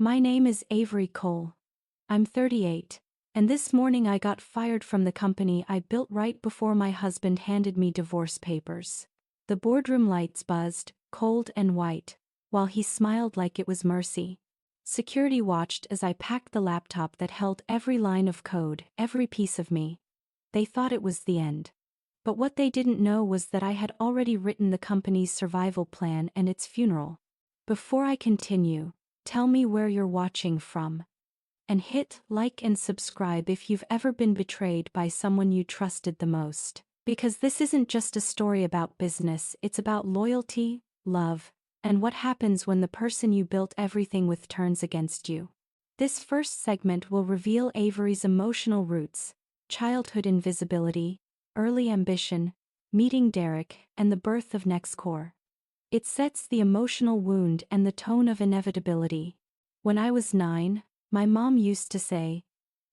My name is Avery Cole. I'm 38, and this morning I got fired from the company I built right before my husband handed me divorce papers. The boardroom lights buzzed, cold and white, while he smiled like it was mercy. Security watched as I packed the laptop that held every line of code, every piece of me. They thought it was the end. But what they didn't know was that I had already written the company's survival plan and its funeral. Before I continue, tell me where you're watching from. And hit like and subscribe if you've ever been betrayed by someone you trusted the most. Because this isn't just a story about business, it's about loyalty, love, and what happens when the person you built everything with turns against you. This first segment will reveal Avery's emotional roots, childhood invisibility, early ambition, meeting Derek, and the birth of NextCore. It sets the emotional wound and the tone of inevitability. When I was 9, my mom used to say,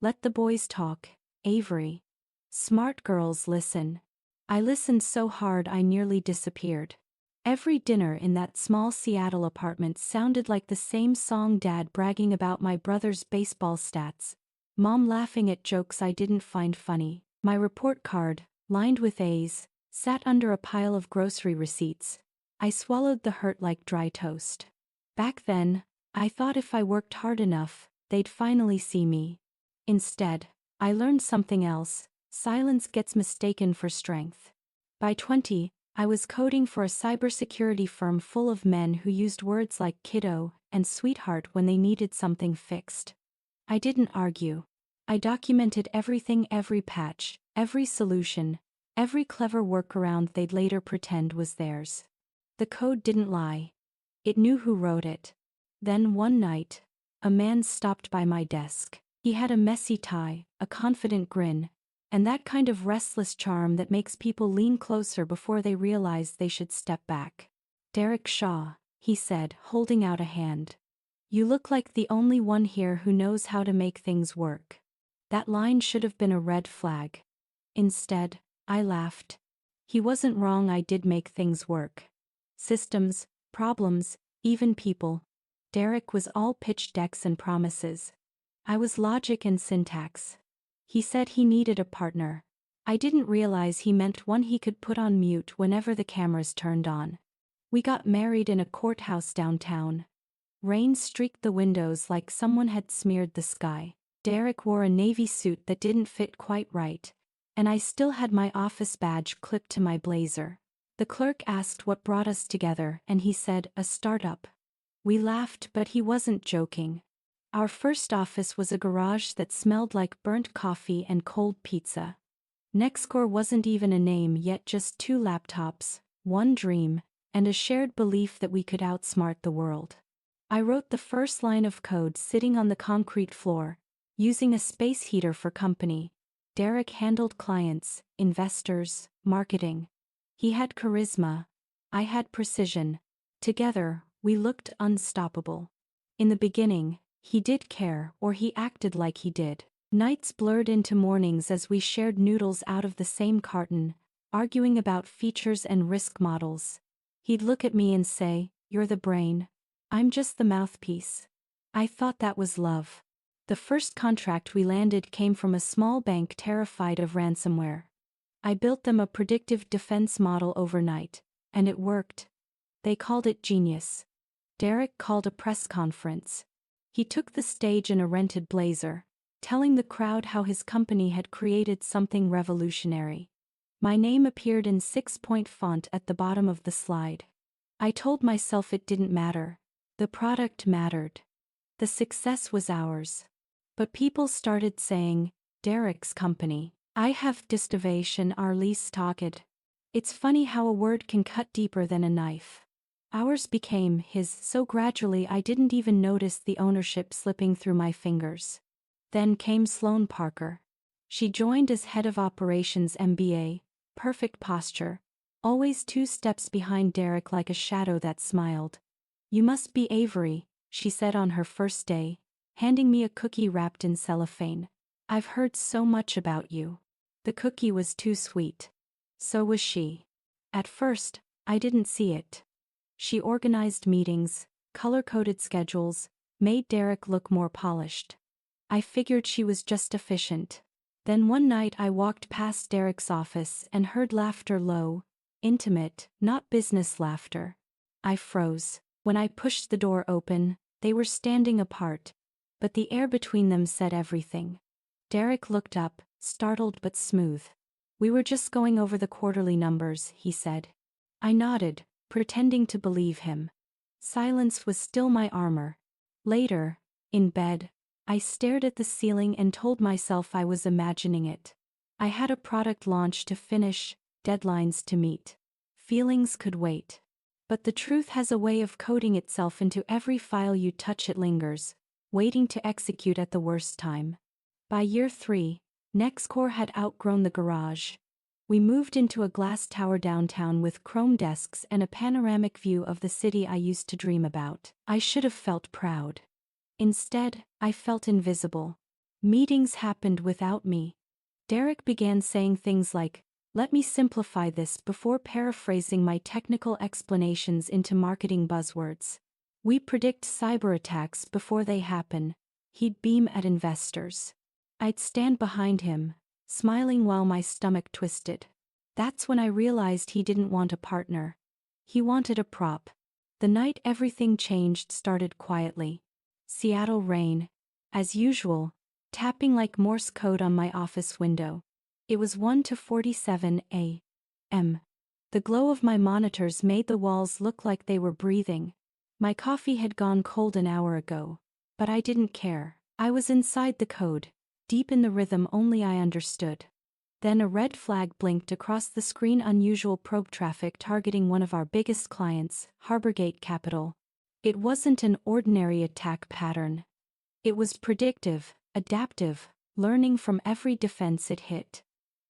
"Let the boys talk, Avery. Smart girls listen." I listened so hard I nearly disappeared. Every dinner in that small Seattle apartment sounded like the same song, Dad bragging about my brother's baseball stats, Mom laughing at jokes I didn't find funny. My report card, lined with A's, sat under a pile of grocery receipts. I swallowed the hurt like dry toast. Back then, I thought if I worked hard enough, they'd finally see me. Instead, I learned something else: silence gets mistaken for strength. By 20, I was coding for a cybersecurity firm full of men who used words like kiddo and sweetheart when they needed something fixed. I didn't argue. I documented everything, every patch, every solution, every clever workaround they'd later pretend was theirs. The code didn't lie. It knew who wrote it. Then one night, a man stopped by my desk. He had a messy tie, a confident grin, and that kind of restless charm that makes people lean closer before they realize they should step back. "Derek Shaw," he said, holding out a hand. "You look like the only one here who knows how to make things work." That line should have been a red flag. Instead, I laughed. He wasn't wrong, I did make things work. Systems, problems, even people. Derek was all pitch decks and promises. I was logic and syntax. He said he needed a partner. I didn't realize he meant one he could put on mute whenever the cameras turned on. We got married in a courthouse downtown. Rain streaked the windows like someone had smeared the sky. Derek wore a navy suit that didn't fit quite right, and I still had my office badge clipped to my blazer. The clerk asked what brought us together, and he said, "A startup." We laughed, but he wasn't joking. Our first office was a garage that smelled like burnt coffee and cold pizza. NextCore wasn't even a name yet, just 2 laptops, one dream, and a shared belief that we could outsmart the world. I wrote the first line of code sitting on the concrete floor, using a space heater for company. Derek handled clients, investors, marketing. He had charisma. I had precision. Together, we looked unstoppable. In the beginning, he did care, or he acted like he did. Nights blurred into mornings as we shared noodles out of the same carton, arguing about features and risk models. He'd look at me and say, "You're the brain. I'm just the mouthpiece." I thought that was love. The first contract we landed came from a small bank terrified of ransomware. I built them a predictive defense model overnight, and it worked. They called it genius. Derek called a press conference. He took the stage in a rented blazer, telling the crowd how his company had created something revolutionary. My name appeared in 6-point font at the bottom of the slide. I told myself it didn't matter. The product mattered. The success was ours. But people started saying, "Derek's company." I have distivation our lease talked. It's funny how a word can cut deeper than a knife. Ours became his so gradually I didn't even notice the ownership slipping through my fingers. Then came Sloane Parker. She joined as head of operations MBA, perfect posture, always 2 steps behind Derek like a shadow that smiled. "You must be Avery," she said on her first day, handing me a cookie wrapped in cellophane. "I've heard so much about you." The cookie was too sweet. So was she. At first, I didn't see it. She organized meetings, color-coded schedules, made Derek look more polished. I figured she was just efficient. Then one night I walked past Derek's office and heard laughter, low, intimate, not business laughter. I froze. When I pushed the door open, they were standing apart, but the air between them said everything. Derek looked up, startled but smooth. "We were just going over the quarterly numbers," he said. I nodded, pretending to believe him. Silence was still my armor. Later, in bed, I stared at the ceiling and told myself I was imagining it. I had a product launch to finish, deadlines to meet. Feelings could wait. But the truth has a way of coding itself into every file you touch. It lingers, waiting to execute at the worst time. By year 3, Nextcore had outgrown the garage. We moved into a glass tower downtown with chrome desks and a panoramic view of the city I used to dream about. I should have felt proud. Instead, I felt invisible. Meetings happened without me. Derek began saying things like, "Let me simplify this," before paraphrasing my technical explanations into marketing buzzwords. "We predict cyber attacks before they happen." He'd beam at investors. I'd stand behind him, smiling while my stomach twisted. That's when I realized he didn't want a partner. He wanted a prop. The night everything changed started quietly. Seattle rain. As usual, tapping like Morse code on my office window. It was 1:47 a.m. The glow of my monitors made the walls look like they were breathing. My coffee had gone cold an hour ago. But I didn't care. I was inside the code, deep in the rhythm only I understood. Then a red flag blinked across the screen. Unusual probe traffic targeting one of our biggest clients, Harborgate Capital. It wasn't an ordinary attack pattern. It was predictive, adaptive, learning from every defense it hit.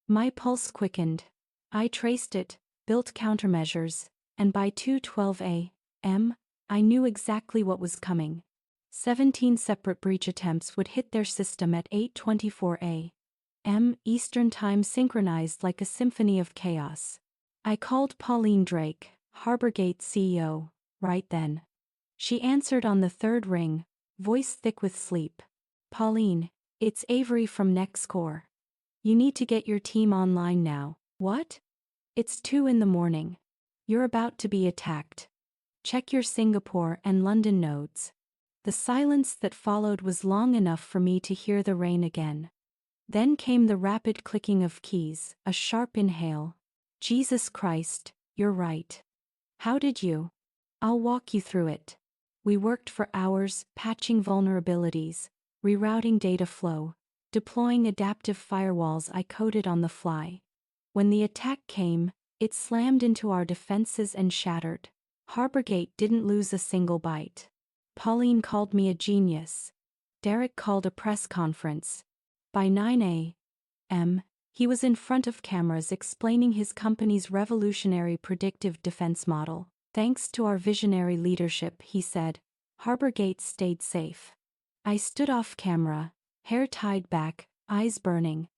My pulse quickened. I traced it, built countermeasures, and by 2:12 a.m., I knew exactly what was coming. 17 separate breach attempts would hit their system at 8:24 a.m. Eastern Time, synchronized like a symphony of chaos. I called Pauline Drake, Harborgate CEO, right then. She answered on the third ring, voice thick with sleep. "Pauline, it's Avery from Nextcore. You need to get your team online now." "What?" "It's 2 in the morning. You're about to be attacked. Check your Singapore and London nodes." The silence that followed was long enough for me to hear the rain again. Then came the rapid clicking of keys, a sharp inhale. "Jesus Christ, you're right. How did you?" "I'll walk you through it." We worked for hours, patching vulnerabilities, rerouting data flow, deploying adaptive firewalls I coded on the fly. When the attack came, it slammed into our defenses and shattered. Harborgate didn't lose a single byte. Pauline called me a genius. Derek called a press conference. By 9 a.m., he was in front of cameras explaining his company's revolutionary predictive defense model. "Thanks to our visionary leadership," he said, "Harborgate stayed safe." I stood off camera, hair tied back, eyes burning.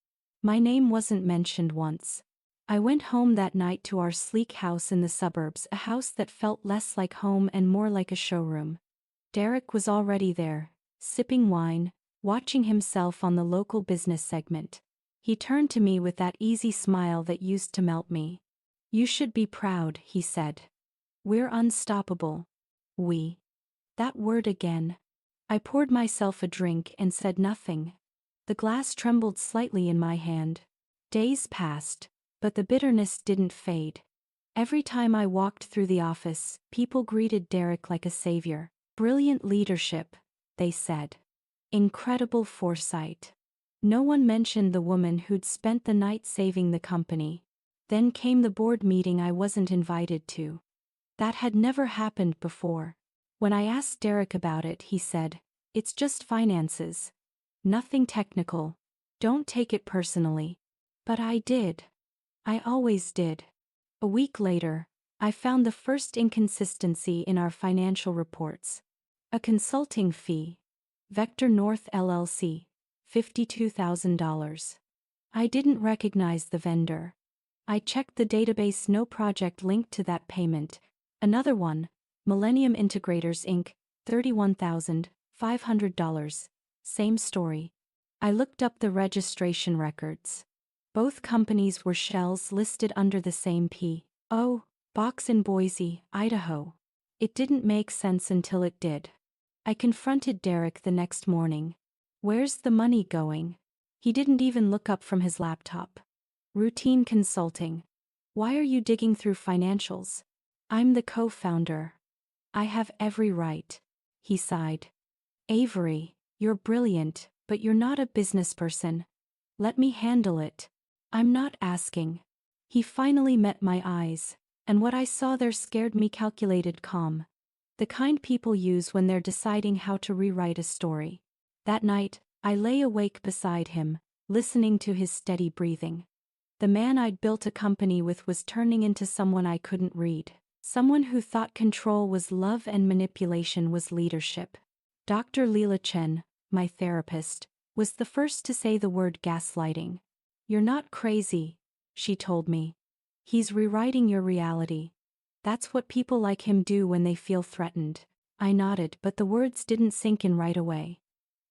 My name wasn't mentioned once. I went home that night to our sleek house in the suburbs, a house that felt less like home and more like a showroom. Derek was already there, sipping wine, watching himself on the local business segment. He turned to me with that easy smile that used to melt me. "You should be proud," he said. "We're unstoppable." "We." That word again. I poured myself a drink and said nothing. The glass trembled slightly in my hand. Days passed, but the bitterness didn't fade. Every time I walked through the office, people greeted Derek like a savior. "Brilliant leadership," they said. "Incredible foresight." No one mentioned the woman who'd spent the night saving the company. Then came the board meeting I wasn't invited to. That had never happened before. When I asked Derek about it, he said, "It's just finances. Nothing technical. Don't take it personally." But I did. I always did. A week later, I found the first inconsistency in our financial reports. A consulting fee. Vector North LLC. $52,000. I didn't recognize the vendor. I checked the database, no project linked to that payment. Another one, Millennium Integrators Inc., $31,000. $500. Same story. I looked up the registration records. Both companies were shells listed under the same P.O. box in Boise, Idaho. It didn't make sense until it did. I confronted Derek the next morning. Where's the money going? He didn't even look up from his laptop. Routine consulting. Why are you digging through financials? I'm the co-founder. I have every right. He sighed. Avery, you're brilliant, but you're not a business person. Let me handle it. I'm not asking. He finally met my eyes, and what I saw there scared me. Calculated calm. The kind people use when they're deciding how to rewrite a story. That night, I lay awake beside him, listening to his steady breathing. The man I'd built a company with was turning into someone I couldn't read. Someone who thought control was love and manipulation was leadership. Dr. Leela Chen, my therapist, was the first to say the word gaslighting. You're not crazy, she told me. He's rewriting your reality. That's what people like him do when they feel threatened. I nodded, but the words didn't sink in right away.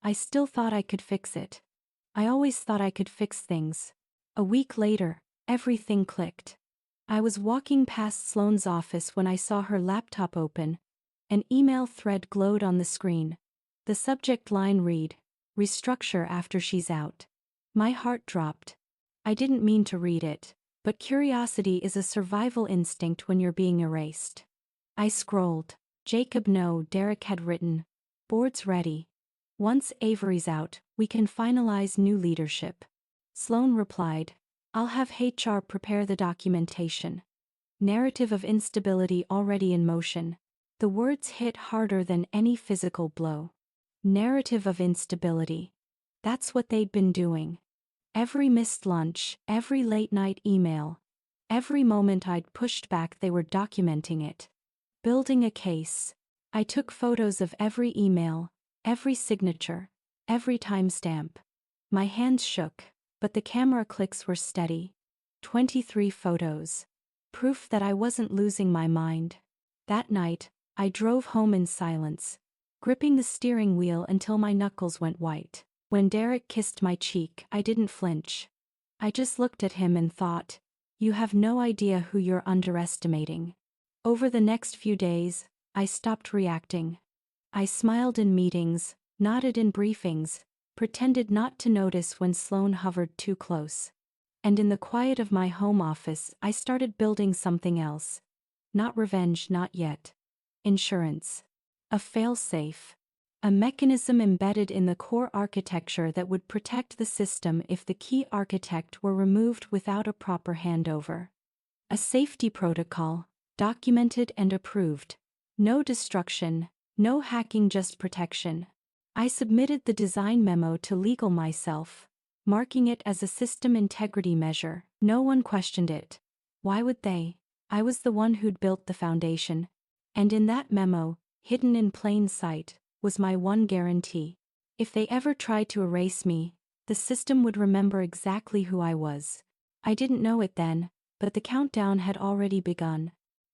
I still thought I could fix it. I always thought I could fix things. A week later, everything clicked. I was walking past Sloane's office when I saw her laptop open. An email thread glowed on the screen. The subject line read, "Restructure after she's out." My heart dropped. I didn't mean to read it, but curiosity is a survival instinct when you're being erased. I scrolled. Jacob, no, Derek had written. Board's ready. Once Avery's out, we can finalize new leadership. Sloane replied, I'll have HR prepare the documentation. Narrative of instability already in motion. The words hit harder than any physical blow. Narrative of instability. That's what they'd been doing. Every missed lunch, every late-night email, every moment I'd pushed back, they were documenting it. Building a case. I took photos of every email, every signature, every timestamp. My hands shook, but the camera clicks were steady. 23 photos. Proof that I wasn't losing my mind. That night, I drove home in silence, gripping the steering wheel until my knuckles went white. When Derek kissed my cheek, I didn't flinch. I just looked at him and thought, you have no idea who you're underestimating. Over the next few days, I stopped reacting. I smiled in meetings, nodded in briefings, pretended not to notice when Sloane hovered too close. And in the quiet of my home office, I started building something else. Not revenge, not yet. Insurance. A fail-safe. A mechanism embedded in the core architecture that would protect the system if the key architect were removed without a proper handover. A safety protocol, documented and approved. No destruction, no hacking, just protection. I submitted the design memo to legal myself, marking it as a system integrity measure. No one questioned it. Why would they? I was the one who'd built the foundation. And in that memo, hidden in plain sight, was my one guarantee. If they ever tried to erase me, the system would remember exactly who I was. I didn't know it then, but the countdown had already begun.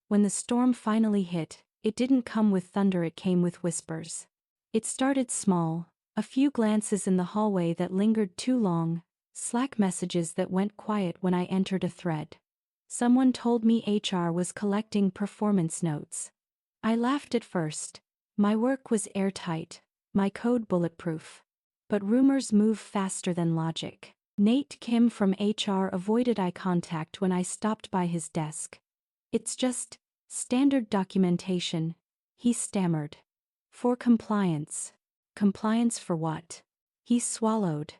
When the storm finally hit, it didn't come with thunder, it came with whispers. It started small, a few glances in the hallway that lingered too long, Slack messages that went quiet when I entered a thread. Someone told me HR was collecting performance notes. I laughed at first. My work was airtight, my code bulletproof. But rumors move faster than logic. Nate Kim from HR avoided eye contact when I stopped by his desk. It's just standard documentation, he stammered. For compliance. Compliance for what? He swallowed.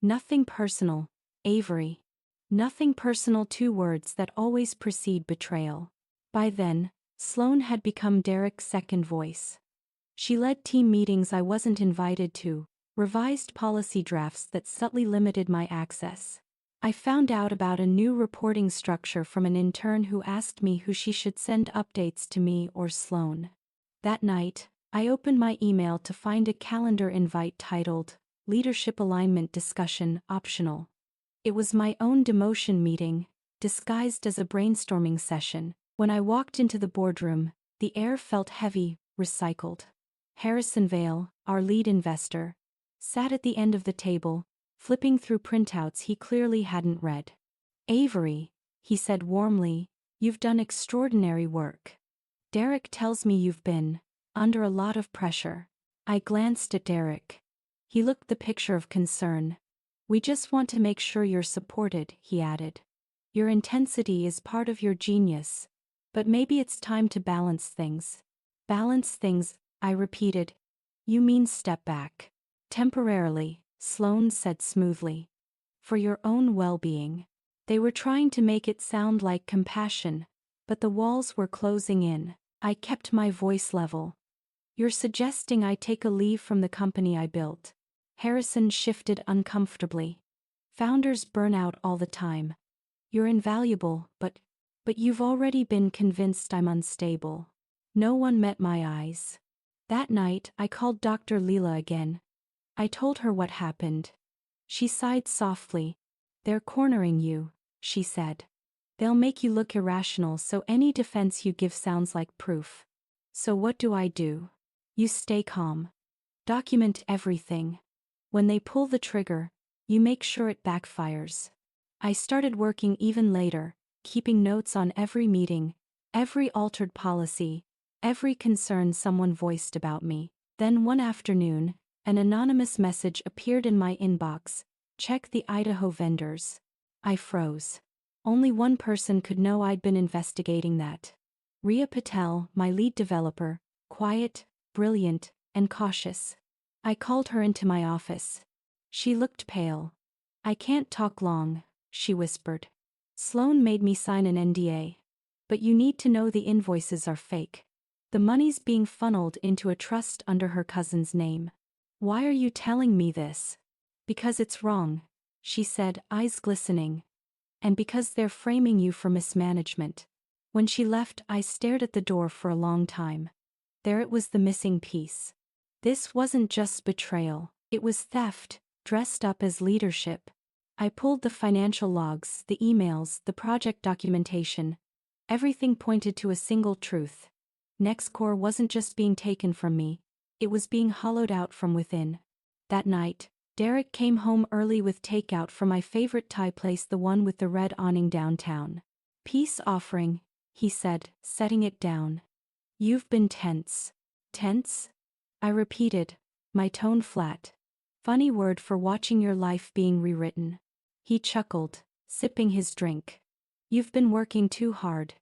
Nothing personal, Avery. Nothing personal, 2 words that always precede betrayal. By then, Sloane had become Derek's second voice. She led team meetings I wasn't invited to, revised policy drafts that subtly limited my access. I found out about a new reporting structure from an intern who asked me who she should send updates to, me or Sloane. That night, I opened my email to find a calendar invite titled, Leadership Alignment Discussion, Optional. It was my own demotion meeting, disguised as a brainstorming session. When I walked into the boardroom, the air felt heavy, recycled. Harrison Vale, our lead investor, sat at the end of the table, flipping through printouts he clearly hadn't read. Avery, he said warmly, you've done extraordinary work. Derek tells me you've been under a lot of pressure. I glanced at Derek. He looked the picture of concern. We just want to make sure you're supported, he added. Your intensity is part of your genius. But maybe it's time to balance things. Balance things, I repeated. You mean step back. Temporarily, Sloane said smoothly. For your own well-being. They were trying to make it sound like compassion, but the walls were closing in. I kept my voice level. You're suggesting I take a leave from the company I built. Harrison shifted uncomfortably. Founders burn out all the time. You're invaluable, but you've already been convinced I'm unstable. No one met my eyes. That night, I called Dr. Leela again. I told her what happened. She sighed softly. They're cornering you, she said. They'll make you look irrational so any defense you give sounds like proof. So what do? You stay calm. Document everything. When they pull the trigger, you make sure it backfires. I started working even later, keeping notes on every meeting, every altered policy, every concern someone voiced about me. Then one afternoon, an anonymous message appeared in my inbox. Check the Idaho vendors. I froze. Only one person could know I'd been investigating that. Riya Patel, my lead developer, quiet, brilliant, and cautious. I called her into my office. She looked pale. I can't talk long, she whispered. Sloane made me sign an NDA. But you need to know the invoices are fake. The money's being funneled into a trust under her cousin's name. Why are you telling me this? Because it's wrong, she said, eyes glistening. And because they're framing you for mismanagement. When she left, I stared at the door for a long time. There it was, the missing piece. This wasn't just betrayal, it was theft, dressed up as leadership. I pulled the financial logs, the emails, the project documentation. Everything pointed to a single truth. Nextcore wasn't just being taken from me, it was being hollowed out from within. That night, Derek came home early with takeout from my favorite Thai place, the one with the red awning downtown. Peace offering, he said, setting it down. You've been tense. Tense? I repeated, my tone flat. Funny word for watching your life being rewritten. He chuckled, sipping his drink. You've been working too hard.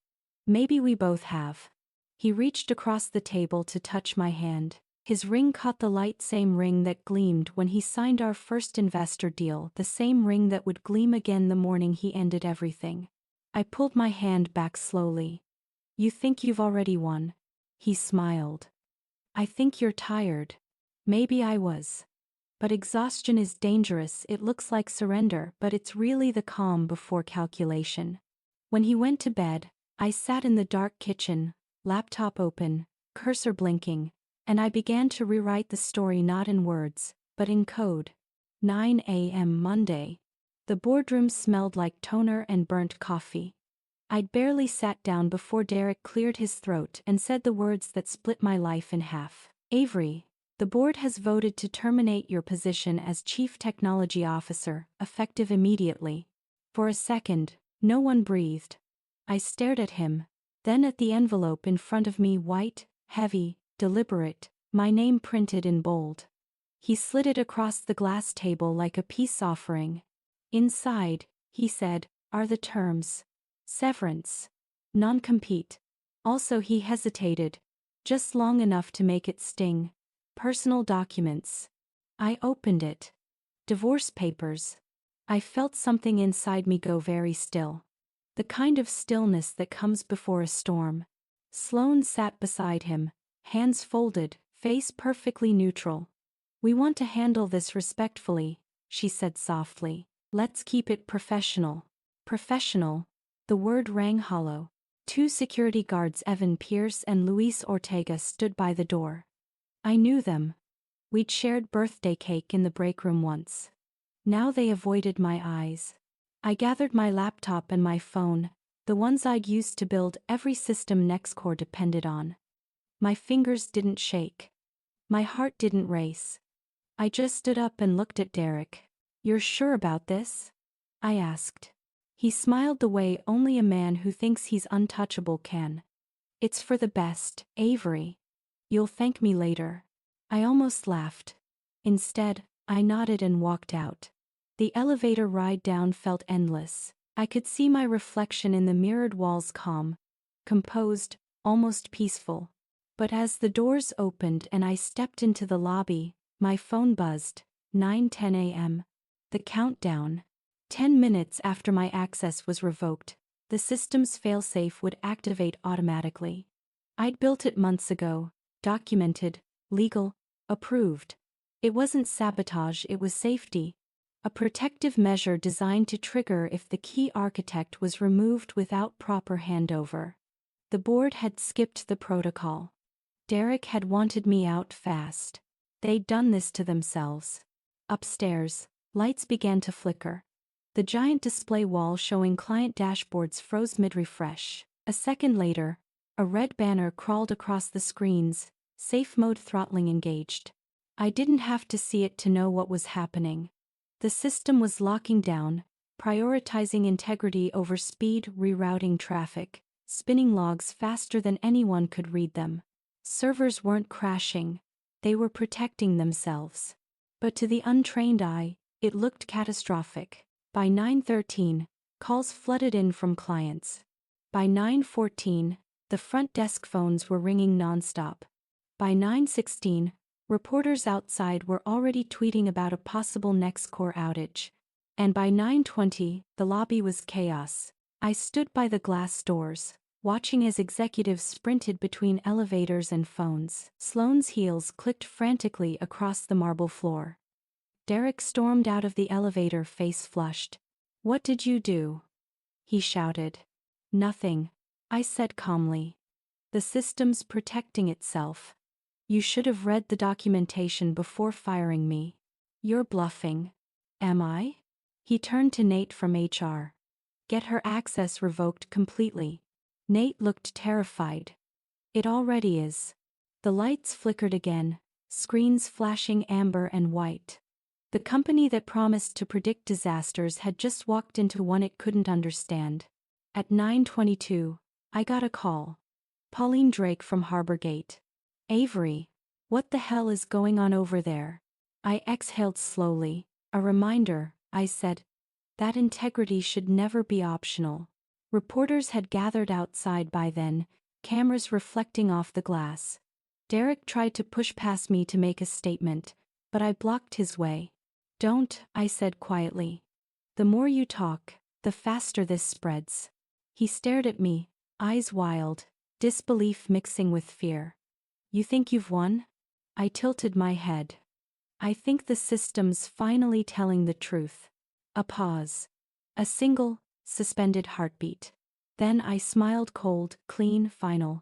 Maybe we both have. He reached across the table to touch my hand. His ring caught the light, same ring that gleamed when he signed our first investor deal, the same ring that would gleam again the morning he ended everything. I pulled my hand back slowly. You think you've already won? He smiled. I think you're tired. Maybe I was. But exhaustion is dangerous. It looks like surrender, but it's really the calm before calculation. When he went to bed, I sat in the dark kitchen, laptop open, cursor blinking, and I began to rewrite the story not in words, but in code. 9 a.m. Monday. The boardroom smelled like toner and burnt coffee. I'd barely sat down before Derek cleared his throat and said the words that split my life in half. Avery, the board has voted to terminate your position as Chief Technology Officer, effective immediately. For a second, no one breathed. I stared at him, then at the envelope in front of me, white, heavy, deliberate, my name printed in bold. He slid it across the glass table like a peace offering. Inside, he said, are the terms. Severance. Non-compete. Also, he hesitated, just long enough to make it sting. Personal documents. I opened it. Divorce papers. I felt something inside me go very still. The kind of stillness that comes before a storm. Sloane sat beside him, hands folded, face perfectly neutral. We want to handle this respectfully, she said softly. Let's keep it professional. Professional. The word rang hollow. 2 security guards, Evan Pierce and Luis Ortega, stood by the door. I knew them. We'd shared birthday cake in the break room once. Now they avoided my eyes. I gathered my laptop and my phone, the ones I'd used to build every system Nextcore depended on. My fingers didn't shake. My heart didn't race. I just stood up and looked at Derek. "You're sure about this?" I asked. He smiled the way only a man who thinks he's untouchable can. "It's for the best, Avery. You'll thank me later." I almost laughed. Instead, I nodded and walked out. The elevator ride down felt endless. I could see my reflection in the mirrored walls, calm, composed, almost peaceful. But as the doors opened and I stepped into the lobby, my phone buzzed. 9:10 a.m. The countdown. 10 minutes after my access was revoked, the system's failsafe would activate automatically. I'd built it months ago, documented, legal, approved. It wasn't sabotage, it was safety. A protective measure designed to trigger if the key architect was removed without proper handover. The board had skipped the protocol. Derek had wanted me out fast. They'd done this to themselves. Upstairs, lights began to flicker. The giant display wall showing client dashboards froze mid-refresh. A second later, a red banner crawled across the screens, safe mode throttling engaged. I didn't have to see it to know what was happening. The system was locking down, prioritizing integrity over speed, rerouting traffic, spinning logs faster than anyone could read them. Servers weren't crashing, they were protecting themselves. But to the untrained eye, it looked catastrophic. By 9:13, calls flooded in from clients. By 9:14, the front desk phones were ringing nonstop. By 9:16, reporters outside were already tweeting about a possible next core outage. And by 9:20, the lobby was chaos. I stood by the glass doors, watching as executives sprinted between elevators and phones. Sloane's heels clicked frantically across the marble floor. Derek stormed out of the elevator, face flushed. "What did you do?" he shouted. "Nothing," I said calmly. "The system's protecting itself. You should have read the documentation before firing me." "You're bluffing." "Am I?" He turned to Nate from HR. "Get her access revoked completely." Nate looked terrified. "It already is." The lights flickered again, screens flashing amber and white. The company that promised to predict disasters had just walked into one it couldn't understand. At 9:22, I got a call. Pauline Drake from Harborgate. "Avery, what the hell is going on over there?" I exhaled slowly. "A reminder," I said. "That integrity should never be optional." Reporters had gathered outside by then, cameras reflecting off the glass. Derek tried to push past me to make a statement, but I blocked his way. "Don't," I said quietly. "The more you talk, the faster this spreads." He stared at me, eyes wild, disbelief mixing with fear. "You think you've won?" I tilted my head. "I think the system's finally telling the truth." A pause. A single, suspended heartbeat. Then I smiled, cold, clean, final.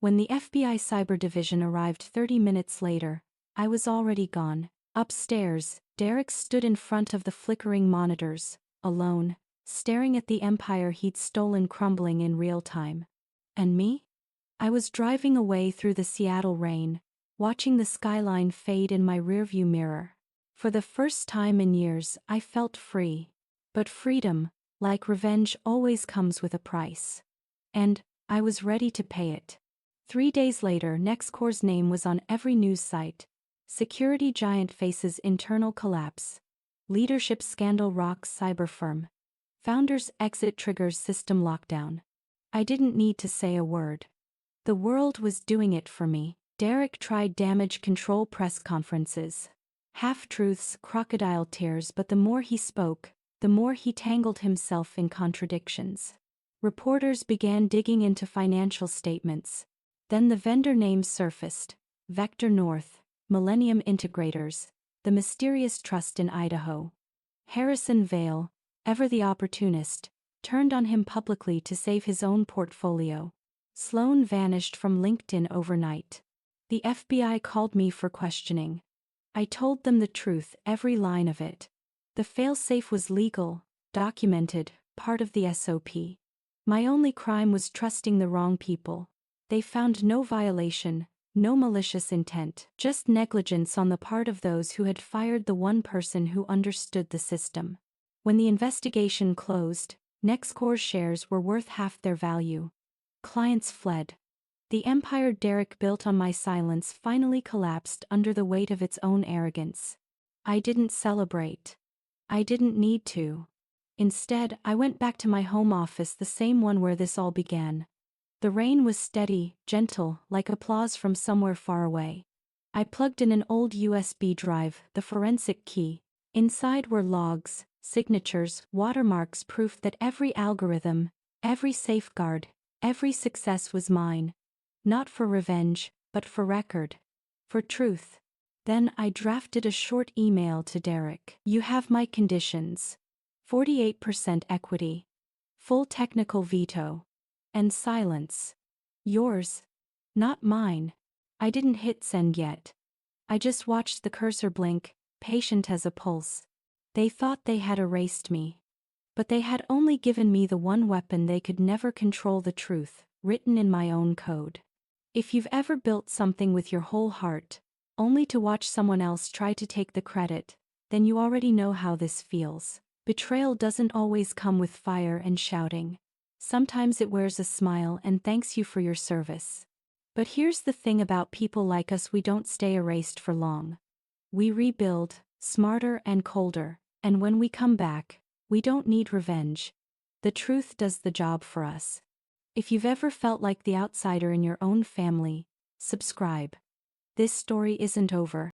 When the FBI Cyber Division arrived 30 minutes later, I was already gone. Upstairs, Derek stood in front of the flickering monitors, alone, staring at the empire he'd stolen crumbling in real time. And me? I was driving away through the Seattle rain, watching the skyline fade in my rearview mirror. For the first time in years, I felt free. But freedom, like revenge, always comes with a price. And I was ready to pay it. 3 days later, NextCore's name was on every news site. Security giant faces internal collapse. Leadership scandal rocks cyber firm. Founders exit triggers system lockdown. I didn't need to say a word. The world was doing it for me. Derek tried damage control press conferences. Half-truths, crocodile tears, but the more he spoke, the more he tangled himself in contradictions. Reporters began digging into financial statements. Then the vendor names surfaced. Vector North, Millennium Integrators, the mysterious trust in Idaho. Harrison Vale, ever the opportunist, turned on him publicly to save his own portfolio. Sloane vanished from LinkedIn overnight. The FBI called me for questioning. I told them the truth, every line of it. The failsafe was legal, documented, part of the SOP. My only crime was trusting the wrong people. They found no violation, No malicious intent, just negligence on the part of those who had fired the one person who understood the system. When the investigation closed, Nextcore's shares were worth half their value. Clients fled. The empire Derek built on my silence finally collapsed under the weight of its own arrogance. I didn't celebrate. I didn't need to. Instead, I went back to my home office, the same one where this all began. The rain was steady, gentle, like applause from somewhere far away. I plugged in an old USB drive, the forensic key. Inside were logs, signatures, watermarks, proof that every algorithm, every safeguard, every success was mine. Not for revenge, but for record. For truth. Then I drafted a short email to Derek. You have my conditions. 48% equity. Full technical veto. And silence. Yours. Not mine. I didn't hit send yet. I just watched the cursor blink, patient as a pulse. They thought they had erased me. But they had only given me the one weapon they could never control: the truth, written in my own code. If you've ever built something with your whole heart, only to watch someone else try to take the credit, then you already know how this feels. Betrayal doesn't always come with fire and shouting. Sometimes it wears a smile and thanks you for your service. But here's the thing about people like us: we don't stay erased for long. We rebuild, smarter and colder, and when we come back, we don't need revenge. The truth does the job for us. If you've ever felt like the outsider in your own family, subscribe. This story isn't over.